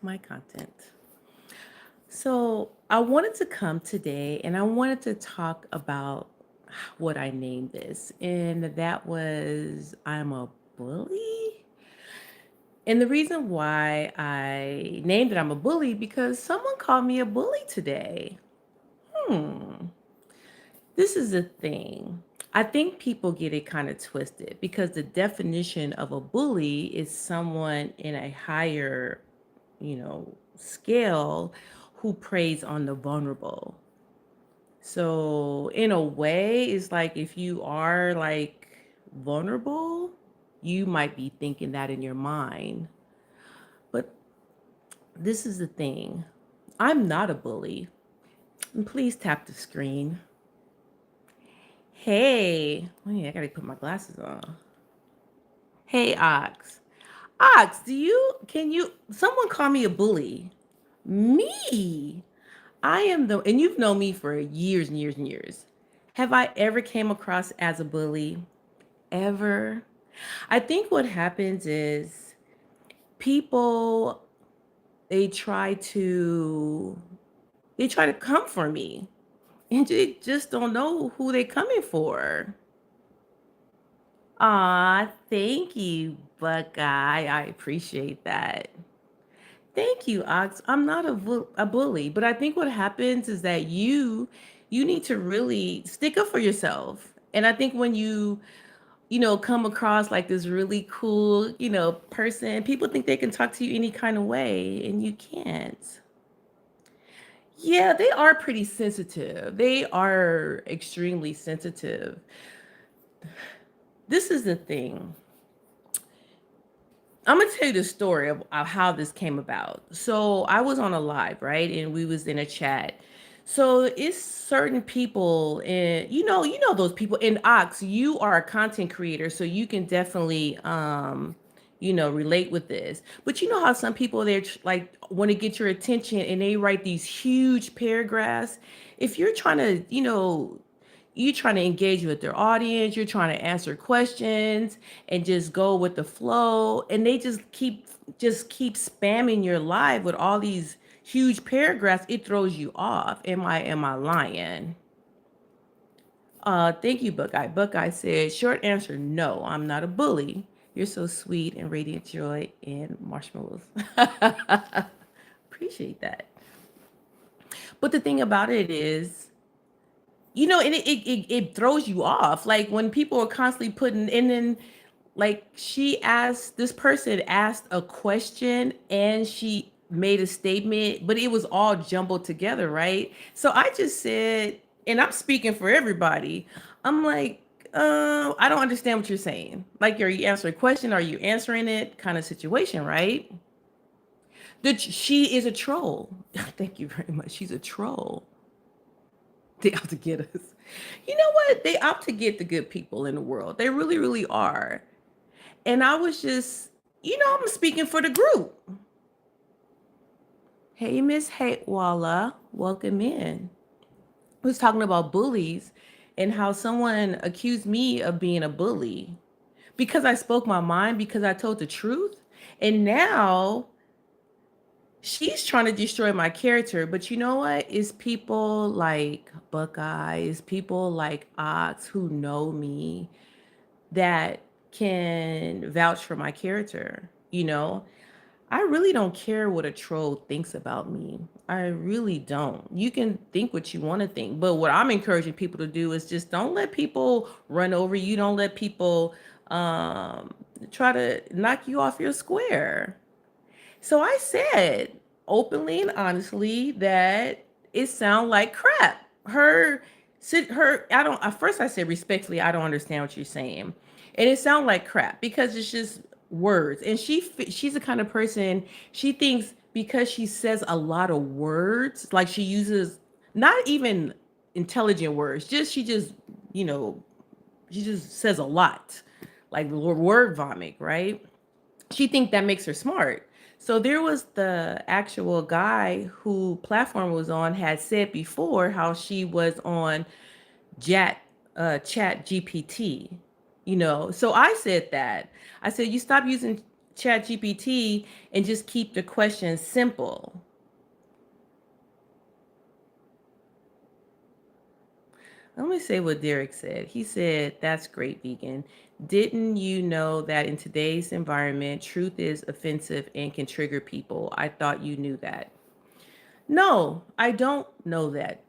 to my content. So, I wanted to come today and I wanted to talk about what I named this, and that was I'm a bully. And the reason why I named it I'm a bully because someone called me a bully today. Hmm. This is the thing. I think people get it kind of twisted because the definition of a bully is someone in a higher, scale who preys on the vulnerable. So, in a way, it's like if you are like vulnerable, you might be thinking that in your mind. But this is the thing. I'm not a bully. And please tap the screen. Hey, wait, I gotta put my glasses on. Hey, Ox. Ox, someone call me a bully? Me. I am and you've known me for years and years and years. Have I ever came across as a bully? Ever? I think what happens is people, they try to, they try to come for me and they just don't know who they coming for. Aw, thank you, Buckeye. I appreciate that. Thank you, Ox. I'm not a bully, but I think what happens is that you need to really stick up for yourself. And I think when you come across like this really cool, person, people think they can talk to you any kind of way, and you can't. Yeah, they are pretty sensitive. They are extremely sensitive. This is the thing. I'm gonna tell you the story of how this came about. So I was on a live, right? And we was in a chat. So it's certain people and you know those people in Ox, you are a content creator, so you can definitely relate with this. But you know how some people they're like want to get your attention and they write these huge paragraphs. If you're trying to, you're trying to engage with their audience, you're trying to answer questions and just go with the flow, and they just keep spamming your live with all these huge paragraphs. It throws you off. Am I lying? Thank you, Buckeye. Buckeye said, short answer, no, I'm not a bully. You're so sweet and radiant joy and marshmallows. Appreciate that. But the thing about it is, and it throws you off. Like when people are constantly putting, and then like this person asked a question and she made a statement, but it was all jumbled together, right? So I just said, and I'm speaking for everybody, I'm like, I don't understand what you're saying. Like, are you answering a question? Are you answering it? Kind of situation, right? She is a troll. Thank you very much. She's a troll. They out to get us. You know what? They out to get the good people in the world. They really, really are. And I was just, I'm speaking for the group. Hey, Miss Hatewalla, welcome in. I was talking about bullies and how someone accused me of being a bully because I spoke my mind, because I told the truth. And now she's trying to destroy my character. But you know what? It's people like Buckeye, it's people like Ox who know me that can vouch for my character. I really don't care what a troll thinks about me. I really don't. You can think what you want to think, but what I'm encouraging people to do is just don't let people run over you. Don't let people um, try to knock you off your square. So I said openly and honestly that it sounded like crap. I don't. At first, I said respectfully, I don't understand what you're saying, and it sounded like crap because it's just words. And she's the kind of person, she thinks because she says a lot of words, like she uses not even intelligent words, you know she just says a lot, like word vomit, right? She think that makes her smart. So there was the actual guy who platform was on had said before how she was on Chat Chat GPT. So I said that. I said you stop using ChatGPT and just keep the questions simple. Let me say what Derek said. He said, "That's great, vegan. Didn't you know that in today's environment, truth is offensive and can trigger people? I thought you knew that." No, I don't know that,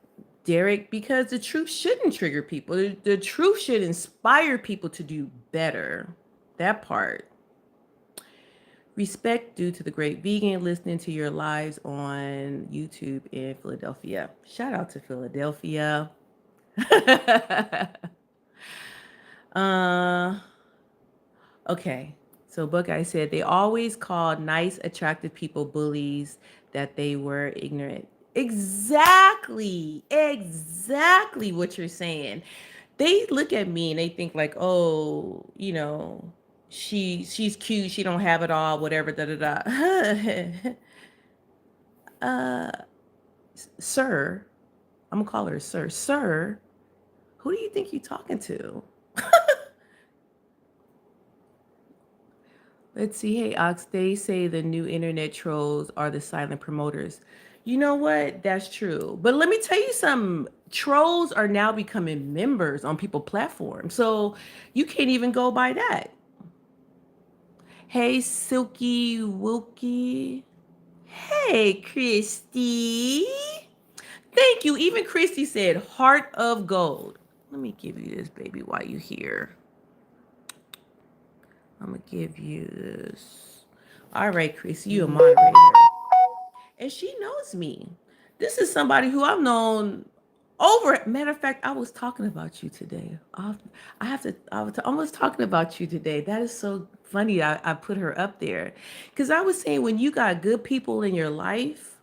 Derek, because the truth shouldn't trigger people. The truth should inspire people to do better. That part. Respect due to the great vegan listening to your lives on YouTube in Philadelphia. Shout out to Philadelphia. uh okay. So Buckeye said they always called nice, attractive people bullies, that they were ignorant. Exactly. Exactly what you're saying. They look at me and they think like, oh, she's cute, she don't have it all, whatever, da da da. uh Sir, I'm gonna call her sir. Sir, who do you think you're talking to? Let's see. Hey, Ox, they say the new internet trolls are the silent promoters. You know what? That's true. But let me tell you something. Trolls are now becoming members on people platforms. So you can't even go by that. Hey, Silky Wilkie. Hey, Christy. Thank you. Even Christy said heart of gold. Let me give you this, baby, while you here. I'm going to give you this. All right, Chris, you a moderator. And she knows me. This is somebody who I've known over. Matter of fact, I was talking about you today. I was talking about you today. That is so funny. I put her up there because I was saying when you got good people in your life,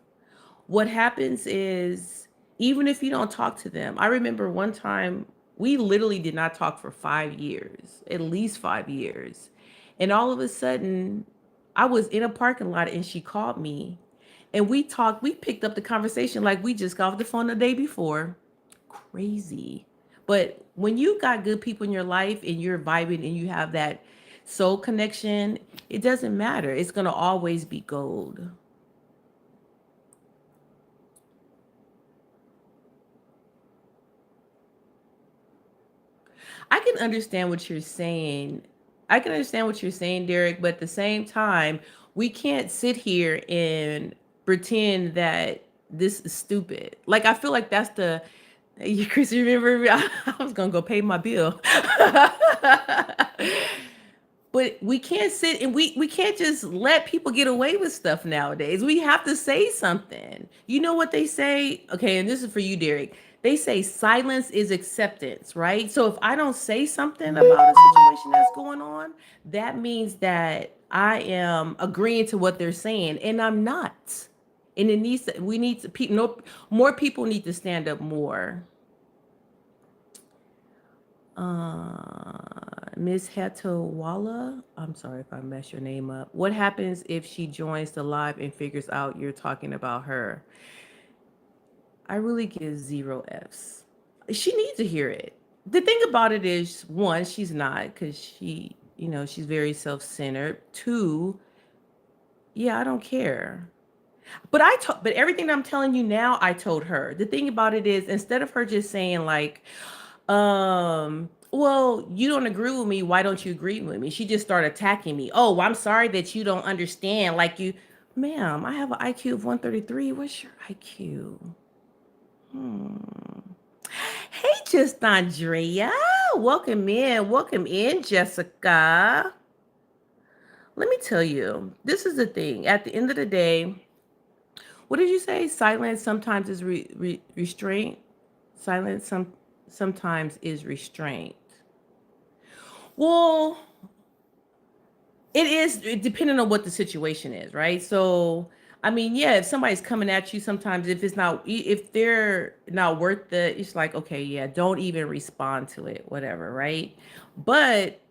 what happens is even if you don't talk to them. I remember one time we literally did not talk for 5 years, at least 5 years. And all of a sudden, I was in a parking lot and she called me and we talked. We picked up the conversation like we just got off the phone the day before. Crazy. But when you got good people in your life and you're vibing and you have that soul connection, it doesn't matter. It's going to always be gold. I can understand what you're saying. I can understand what you're saying, Derek, but at the same time, we can't sit here and pretend that this is stupid. Like I feel like that's the Chris, you remember I was gonna go pay my bill. But we can't sit and we can't just let people get away with stuff nowadays. We have to say something. You know what they say? Okay, and this is for you, Derek. They say silence is acceptance, right? So if I don't say something about a situation that's going on, that means that I am agreeing to what they're saying, and I'm not. And it needs to, we need to people no, more people need to stand up more. Ms. Hetowala, I'm sorry if I mess your name up. What happens if she joins the live and figures out you're talking about her? I really give 0 Fs. She needs to hear it. The thing about it is, one, she's not because she's very self-centered. Two, yeah, I don't care. But everything I'm telling you now, I told her. The thing about it is, instead of her just saying like, well, you don't agree with me, why don't you agree with me? She just started attacking me. Oh, I'm sorry that you don't understand. Like you, ma'am, I have an IQ of 133. What's your IQ? Hey, just Andrea. Welcome in. Welcome in, Jessica. Let me tell you, this is the thing. At the end of the day, what did you say? Silence sometimes is restraint. Silence sometimes is restraint. Well, it is depending on what the situation is, right? So, I mean, yeah, if somebody's coming at you, sometimes if they're not worth the, it's like, okay, yeah, don't even respond to it, whatever, right? But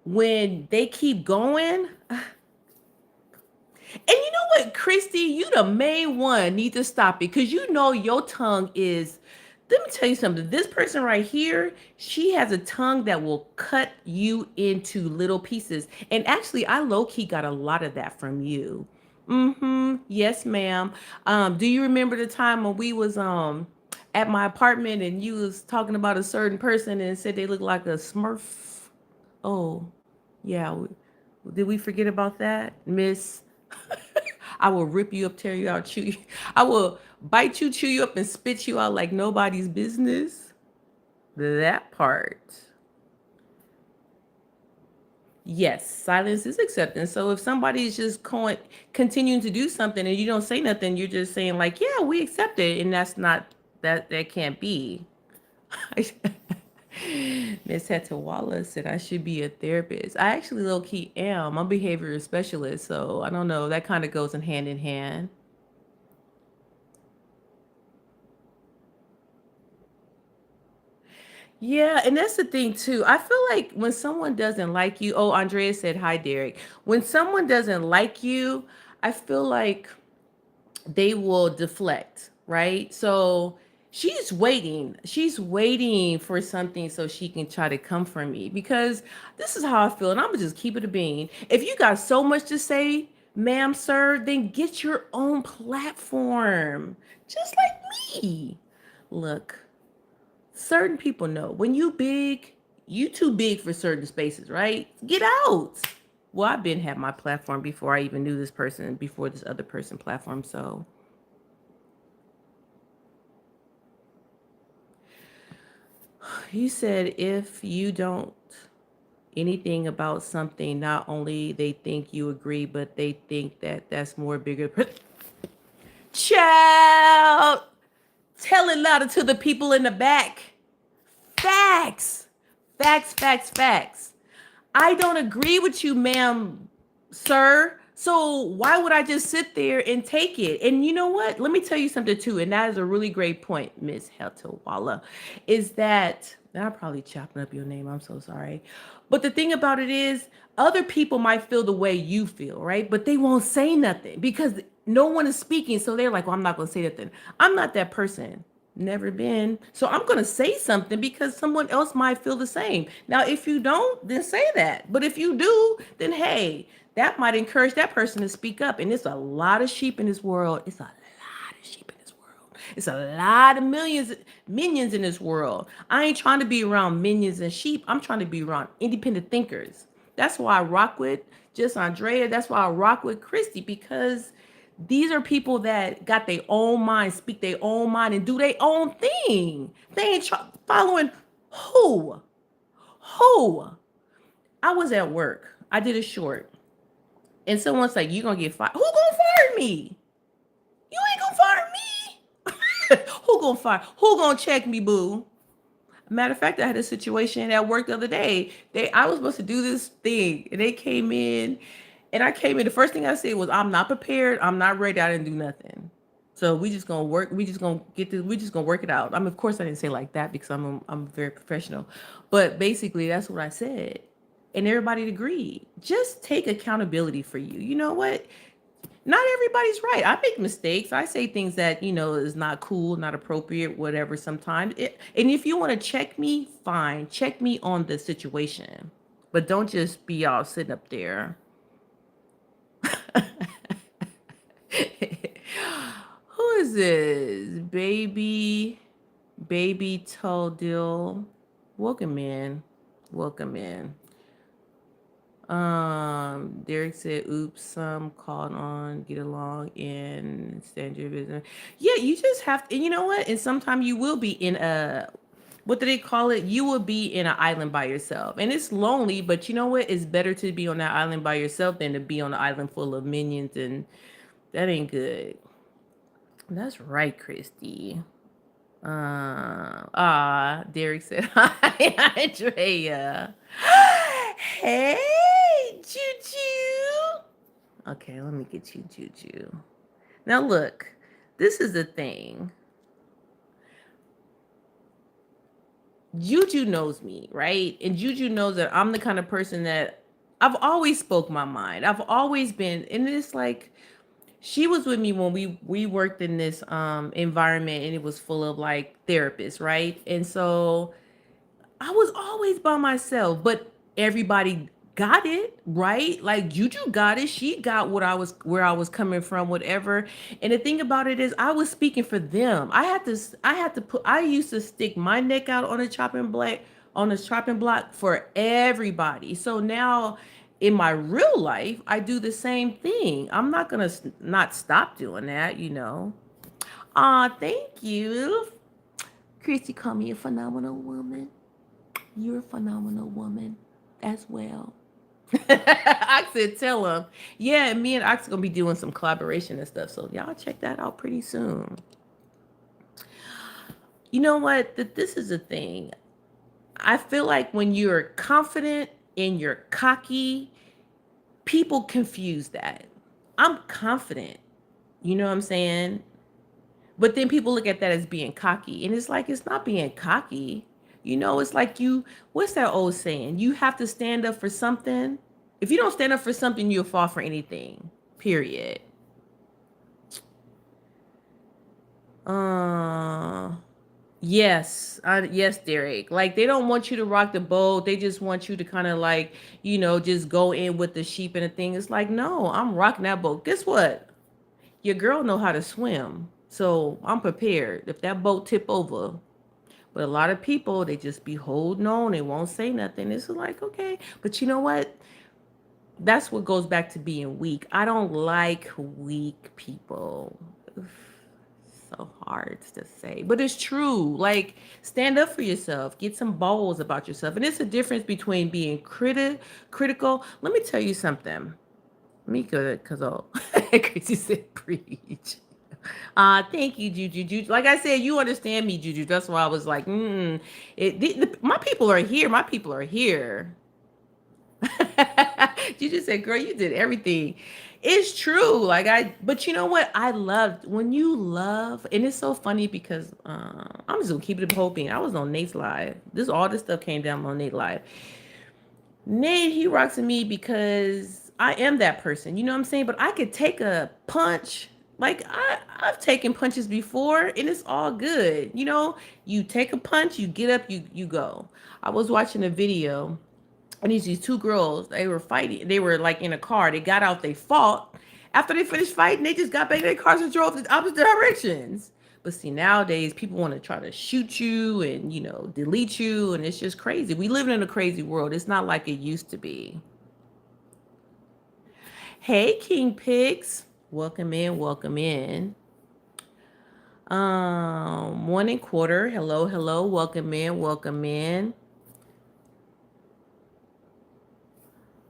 when they keep going, and you know what, Christy, you the main one need to stop it because you know your tongue is Let me tell you something. This person right here, she has a tongue that will cut you into little pieces. And actually, I low key got a lot of that from you. Mm-hmm. Yes, ma'am. Do you remember the time when we was at my apartment and you was talking about a certain person and said they look like a Smurf? Oh, yeah. Did we forget about that, Miss? I will rip you up, tear you out, chew you. I will bite you, chew you up, and spit you out like nobody's business. That part. Yes, silence is acceptance. So if somebody's just continuing to do something and you don't say nothing, you're just saying like, "Yeah, we accept it," and that's not that can't be. Miss Hetawala said I should be a therapist. I actually low key am. I'm a behavioral specialist, so I don't know. That kind of goes in hand in hand. Yeah, and that's the thing too. I feel like when someone doesn't like you, oh, Andrea said hi, Derek. When someone doesn't like you, I feel like they will deflect, right? So she's waiting. She's waiting for something so she can try to come for me because this is how I feel. And I'm gonna just keep it a bean. If you got so much to say, ma'am, sir, then get your own platform, just like me. Look, certain people know when you big, you too big for certain spaces, right? Get out. Well, I've been had my platform before I even knew this person, before this other person platform. So you said if you don't anything about something, not only they think you agree, but they think that that's more bigger. Child, tell it louder to the people in the back. Facts, facts, facts, facts. I don't agree with you, ma'am, sir. So why would I just sit there and take it? And you know what? Let me tell you something too. And that is a really great point, Miss Heltawala, is that and I'm probably chopping up your name. I'm so sorry. But the thing about it is, other people might feel the way you feel, right? But they won't say nothing because no one is speaking. So they're like, well, I'm not going to say nothing. I'm not that person. Never been. So I'm going to say something because someone else might feel the same. Now, if you don't, then say that. But if you do, then hey, that might encourage that person to speak up. And there's a lot of sheep in this world. It's a lot of sheep in this world. It's a lot of minions in this world. I ain't trying to be around minions and sheep. I'm trying to be around independent thinkers. That's why I rock with just Andrea. That's why I rock with Christy because these are people that got their own mind, speak their own mind, and do their own thing. They ain't following who? Who? I was at work. I did a short, and someone's like, "You gonna get fired? Who gonna fire me? You ain't gonna fire me. Who gonna fire? Who gonna check me, boo?" Matter of fact, I had a situation at work the other day. I was supposed to do this thing, and they came in, and I came in. The first thing I said was, "I'm not prepared. I'm not ready. I didn't do nothing." So we just gonna work. We just gonna get this. We just gonna work it out. I mean, of course, I didn't say like that because I'm very professional, but basically that's what I said, and everybody agreed. Just take accountability for you. You know what? Not everybody's right. I make mistakes. I say things that, is not cool, not appropriate, whatever sometimes. And if you want to check me, fine. Check me on the situation. But don't just be all sitting up there. Who is this? Baby Toadil. Welcome in. Welcome in. Derek said, oops, some called on, get along and stand your business. Yeah, you just have to, and you know what? And sometimes you will be in what do they call it? You will be in an island by yourself. And it's lonely, but you know what? It's better to be on that island by yourself than to be on an island full of minions, and that ain't good. That's right, Christy. Derek said, hi, Andrea. Hey, Juju. Okay, let me get you, Juju. Now, look, this is the thing. Juju knows me, right? And Juju knows that I'm the kind of person that I've always spoke my mind. I've always been, and it's like, she was with me when we worked in this environment, and it was full of like therapists, right? And so I was always by myself, but everybody got it, right? Like Juju got it. She got what I was where I was coming from, whatever. And the thing about it is I was speaking for them. I used to stick my neck out on the chopping block for everybody. So now in my real life, I do the same thing. I'm not gonna not stop doing that, you know. Thank you. Christy called me a phenomenal woman. You're a phenomenal woman as well. I said, tell him. Yeah, me and Ox gonna be doing some collaboration and stuff. So y'all check that out pretty soon. You know what? This is a thing. I feel like when you're confident and you're cocky, people confuse that. I'm confident. You know what I'm saying? But then people look at that as being cocky. And it's like, it's not being cocky. You know, it's like what's that old saying? You have to stand up for something. If you don't stand up for something, you'll fall for anything. Period. Uh, yes, Derek. Like they don't want you to rock the boat. They just want you to kind of like, just go in with the sheep and the thing. It's like, no, I'm rocking that boat. Guess what? Your girl know how to swim. So I'm prepared if that boat tip over. But a lot of people, they just be holding on. They won't say nothing. It's like, okay. But you know what? That's what goes back to being weak. I don't like weak people. So hard to say, but it's true. Like, stand up for yourself. Get some balls about yourself. And it's a difference between being critical. Let me tell you something. Mika, because Chrissy said preach. Thank you, Juju. Like I said, you understand me, Juju. That's why I was like, my people are here. My people are here. Juju said, girl, you did everything. It's true. But you know what? I loved when you love, and it's so funny because I'm just gonna keep it hoping. I was on Nate's live. All this stuff came down on Nate live. Nate, he rocks with me because I am that person. You know what I'm saying? But I could take a punch. Like I've taken punches before, and it's all good. You take a punch, you get up, you go. I was watching a video, and these two girls, they were fighting. They were like in a car. They got out, they fought. After they finished fighting, they just got back in their cars and drove the opposite directions. But see, nowadays people want to try to shoot you and delete you, and it's just crazy. We live in a crazy world. It's not like it used to be. Hey, King Pigs, welcome in, welcome in. 1 1/4. Hello, welcome in, welcome in.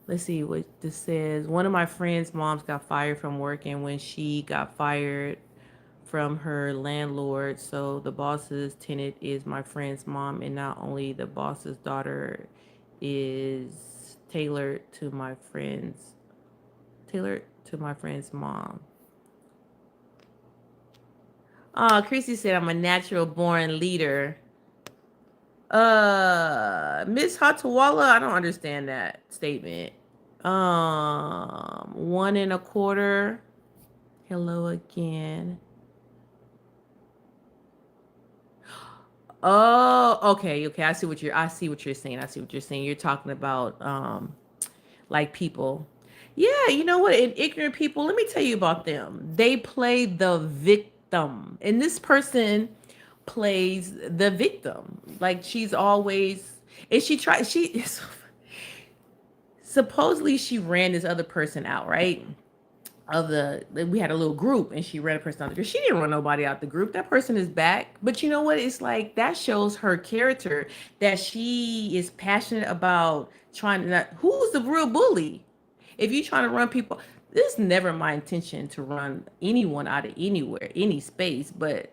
Let's see what this says. One of my friends' moms got fired from work, and when she got fired from her landlord, so the boss's tenant is my friend's mom, and not only the boss's daughter is tailored to my friend's mom. Chrissy said I'm a natural born leader. Miss Hatawala, I don't understand that statement. 1 1/4. Hello again. Oh, okay. I see what you're saying. You're talking about like people. Yeah, you know what? And ignorant people, let me tell you about them. They play the victim. And this person plays the victim. Like she's always, and supposedly she ran this other person out, right? We had a little group, and she ran a person out the group. She didn't run nobody out the group. That person is back. But you know what? It's like that shows her character, that she is passionate about trying to not, who's the real bully? If you're trying to run people, this is never my intention to run anyone out of anywhere, any space, but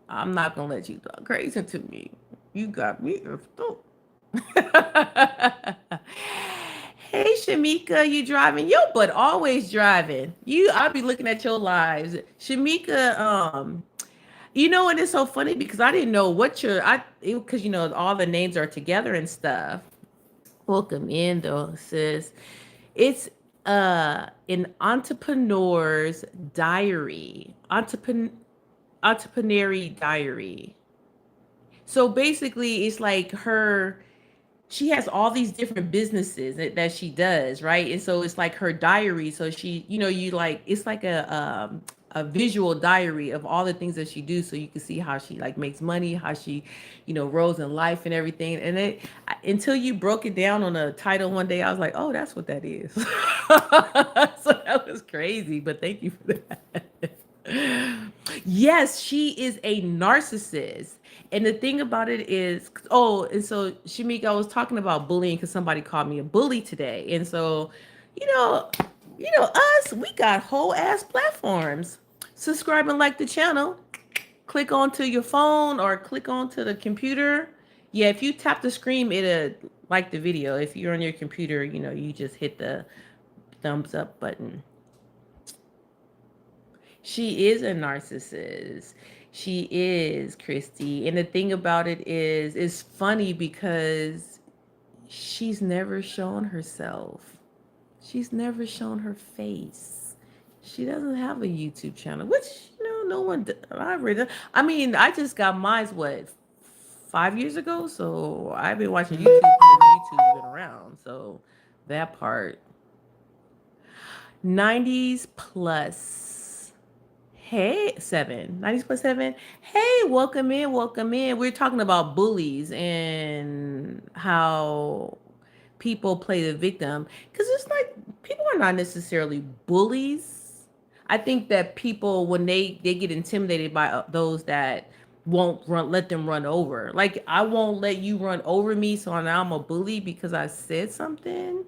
I'm not gonna let you talk crazy to me. You got me. Hey Shamika, you driving? Yo, but always driving. I'll be looking at your lives. Shamika, and it's so funny because I didn't know because all the names are together and stuff. Welcome in though, sis. It's An entrepreneur's diary, entrepreneurial diary. So basically, it's like she has all these different businesses that she does, right? And so it's like her diary. So she, you like, it's like a visual diary of all the things that she do, so you can see how she like makes money, how she, rose in life and everything. And until you broke it down on a title one day, I was like, oh, that's what that is. So that was crazy, but thank you for that. Yes, she is a narcissist. And the thing about it is, oh, and so Shamika, I was talking about bullying because somebody called me a bully today. And so, you know, us, we got whole ass platforms. Subscribe and like the channel. Click onto your phone or click onto the computer. Yeah, if you tap the screen, it'll like the video. If you're on your computer, you just hit the thumbs up button. She is a narcissist. She is, Christy. And the thing about it is, it's funny because she's never shown herself. She's never shown her face. She doesn't have a YouTube channel, which, no one, I mean, I just got mine, what, 5 years ago? So I've been watching YouTube since YouTube's been around. So that part. 90s plus. Hey, 90s plus 7. Hey, welcome in, welcome in. We're talking about bullies and how people play the victim. Because it's like, people are not necessarily bullies. I think that people, when they get intimidated by those that won't let them run over. Like, I won't let you run over me, so now I'm a bully because I said something.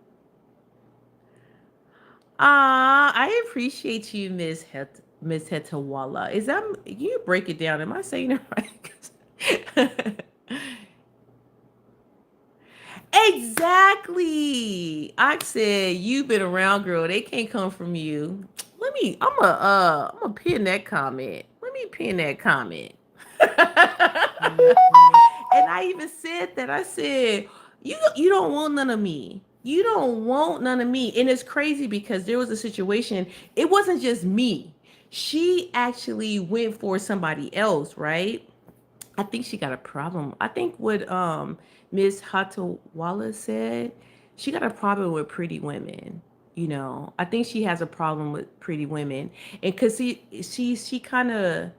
I appreciate you, Miss Hetawala. Is that, you break it down? Am I saying it right? Exactly. I said you've been around, girl. They can't come from you. I'm gonna pin that comment. Let me pin that comment. And I even said that. I said, you don't want none of me. You don't want none of me. And it's crazy because there was a situation. It wasn't just me. She actually went for somebody else, right? I think she got a problem. I think what Miss Hatawala said, she got a problem with pretty women. I think she has a problem with pretty women, and because she kind of,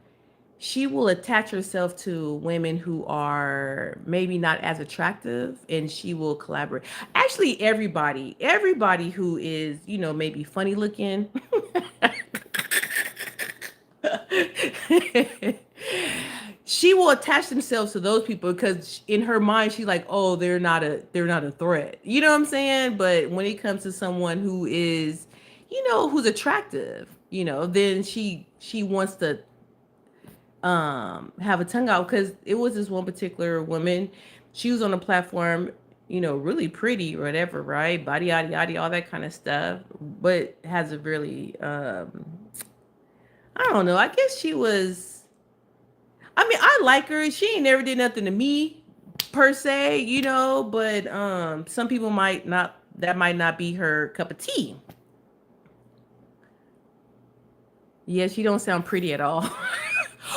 she will attach herself to women who are maybe not as attractive, and she will collaborate. Actually, everybody who is, maybe funny looking. She will attach themselves to those people because in her mind she's like, oh, they're not a threat. You know what I'm saying? But when it comes to someone who is, who's attractive, then she wants to have a tongue out. Because it was this one particular woman, she was on a platform, really pretty or whatever, right? Body yada yada, all that kind of stuff, but has a really I don't know, I guess she was, I mean, I like her. She ain't never did nothing to me per se, but some people might not, that might not be her cup of tea. Yeah, she don't sound pretty at all.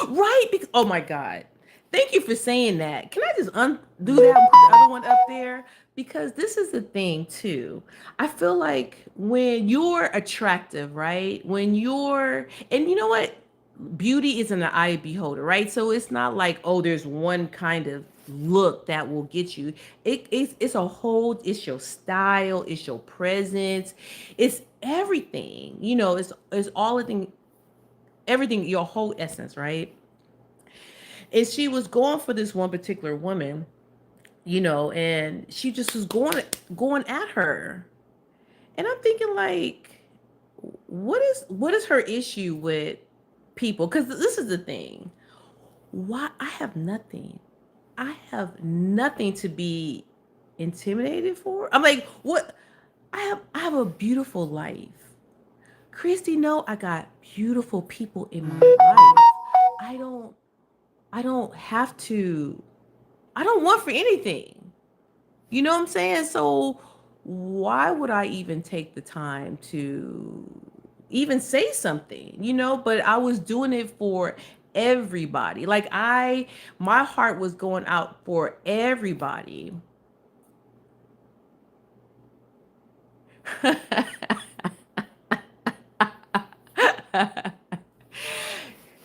Right? Because, oh my God. Thank you for saying that. Can I just undo that and put the other one up there? Because this is the thing too. I feel like when you're attractive, right? When you're, and you know what? Beauty is in the eye of the beholder, right? So it's not like, oh, there's one kind of look that will get you. It's a whole, it's your style, it's your presence, it's everything. It's all the thing, everything, your whole essence, right? And she was going for this one particular woman, and she just was going at her. And I'm thinking like, what is her issue with people? Because this is the thing. Why? I have nothing. I have nothing to be intimidated for. I'm like, what? I have a beautiful life. Christy, no, I got beautiful people in my life. I don't I don't have to, I don't want for anything. You know what I'm saying? So why would I even take the time to even say something, But I was doing it for everybody. Like my heart was going out for everybody.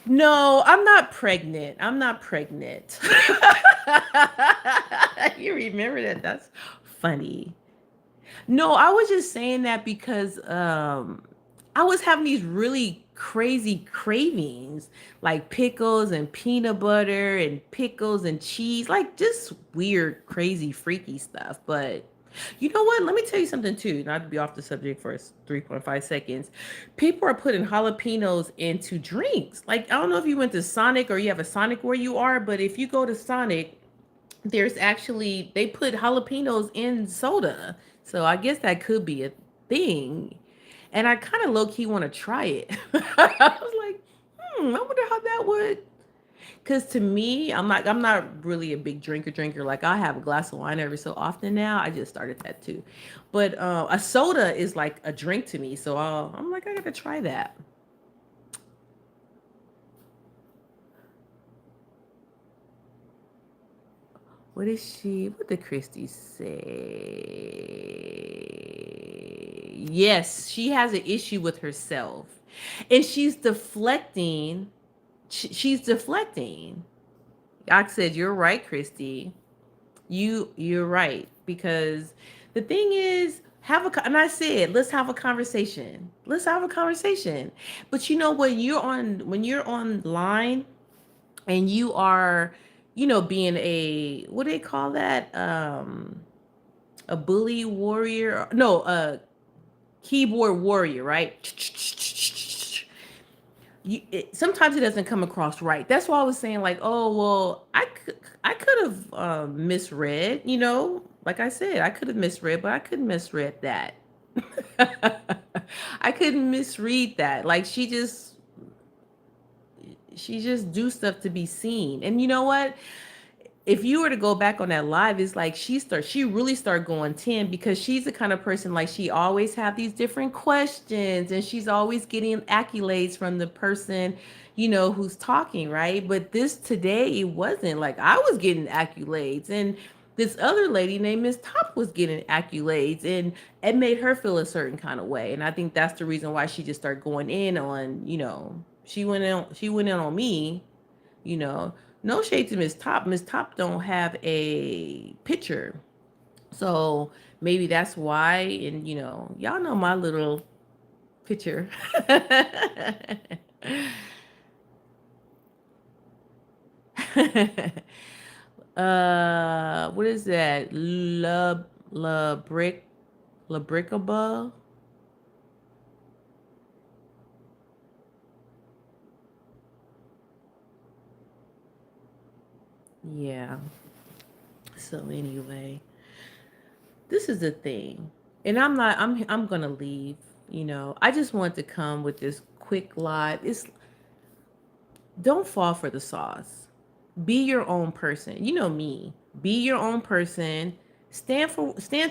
No, I'm not pregnant. I'm not pregnant. You remember that? That's funny. No, I was just saying that because I was having these really crazy cravings, like pickles and peanut butter and pickles and cheese, like just weird, crazy, freaky stuff. But you know what? Let me tell you something too, not to be off the subject for 3.5 seconds. People are putting jalapenos into drinks. Like, I don't know if you went to Sonic or you have a Sonic where you are, but if you go to Sonic, there's actually they put jalapenos in soda. So I guess that could be a thing. And I kind of low key want to try it. I was like, I wonder how that would. Cause to me, I'm not really a big drinker. Like I have a glass of wine every so often now. I just started that too. But a soda is like a drink to me. So I'm like, I gotta try that. What did Christy say? Yes, she has an issue with herself. And she's deflecting. She's deflecting. I said, you're right, Christy. You're right. Because the thing is, and I said, let's have a conversation. Let's have a conversation. But when you're online and you are, being what do they call that? A bully warrior. No, a keyboard warrior, right? Sometimes it doesn't come across right. That's why I was saying like, oh well, I could have misread, like I said, I could have misread, but I couldn't misread that. I couldn't misread that. Like she just do stuff to be seen. And you know what? If you were to go back on that live, it's like she really started going 10 because she's the kind of person like she always have these different questions and she's always getting accolades from the person, who's talking, right? But this today it wasn't like I was getting accolades and this other lady named Miss Top was getting accolades and it made her feel a certain kind of way. And I think that's the reason why she just started going in on, she went in on me, you know. No shade to Miss Top. Miss Top don't have a picture. So maybe that's why. And y'all know my little picture. What is that? La Bricaba? Yeah. So anyway, this is the thing. And I'm gonna leave. I just want to come with this quick live. It's Don't fall for the sauce. Be your own person. You know me. Be your own person. Stand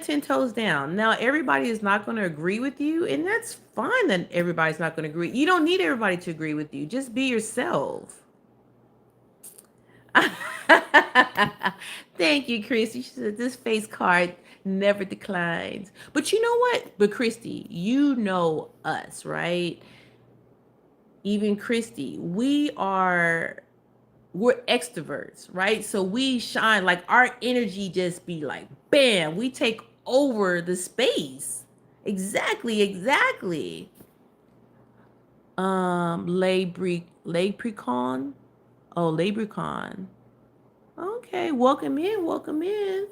10 toes down. Now everybody is not going to agree with you, and that's fine that everybody's not going to agree. You don't need everybody to agree with you. Just be yourself. Thank you, Christy. She said this face card never declines. But you know what? But Christy, you know us, right? Even Christy, we're extroverts, right? So we shine like our energy just be like bam, we take over the space. Exactly, exactly. Labrecon. Oh, Labrecon. Okay, welcome in, welcome in.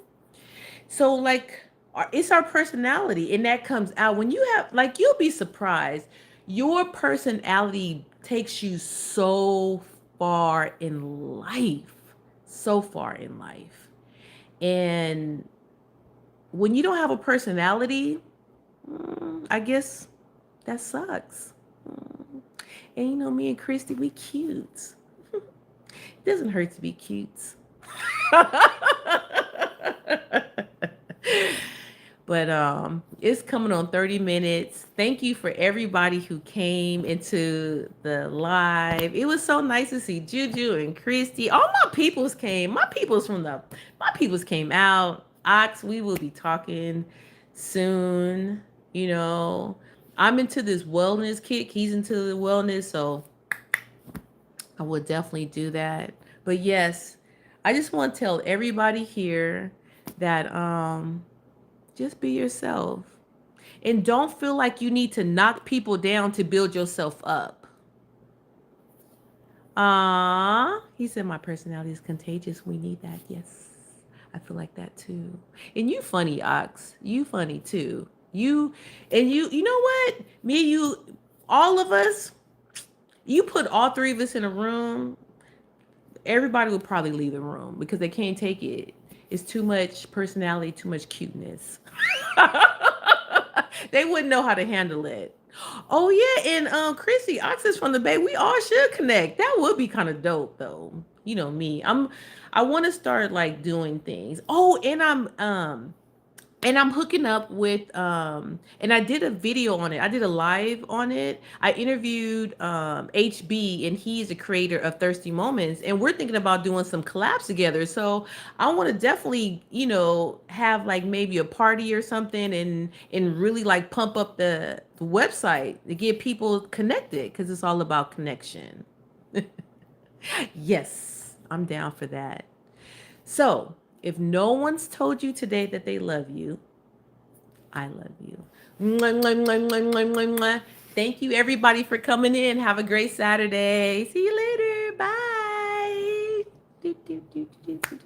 So like it's our personality and that comes out when you have like you'll be surprised. Your personality takes you so far in life. So far in life. And when you don't have a personality, I guess that sucks. Mm. And me and Christy, we cute. It doesn't hurt to be cute. But But it's coming on 30 minutes. Thank you for everybody who came into the live. It was so nice to see Juju and Christy. All my peoples came. My peoples came out. Ox, we will be talking soon. You know, I'm into this wellness kick. He's into the wellness, so I will definitely do that. But yes, I just want to tell everybody here that just be yourself. And don't feel like you need to knock people down to build yourself up. He said my personality is contagious. We need that. Yes. I feel like that too. And you funny, Ox. You funny too. You know what? Me and you, all of us, you put all three of us in a room, everybody would probably leave the room because they can't take it. It's too much personality, too much cuteness. They wouldn't know how to handle it. Oh yeah, and Chrissy, Oxys from the Bay, we all should connect. That would be kind of dope though. You know me. I want to start like doing things. Oh, and I'm hooking up with and I did a video on it. I did a live on it. I interviewed HB, and he's the creator of Thirsty Moments, and we're thinking about doing some collabs together. So I want to definitely, have like maybe a party or something, and really like pump up the website to get people connected, because it's all about connection. Yes, I'm down for that. So, if no one's told you today that they love you, I love you. Mwah, mwah, mwah, mwah, mwah, mwah, mwah. Thank you, everybody, for coming in. Have a great Saturday. See you later. Bye. Do, do, do, do, do, do.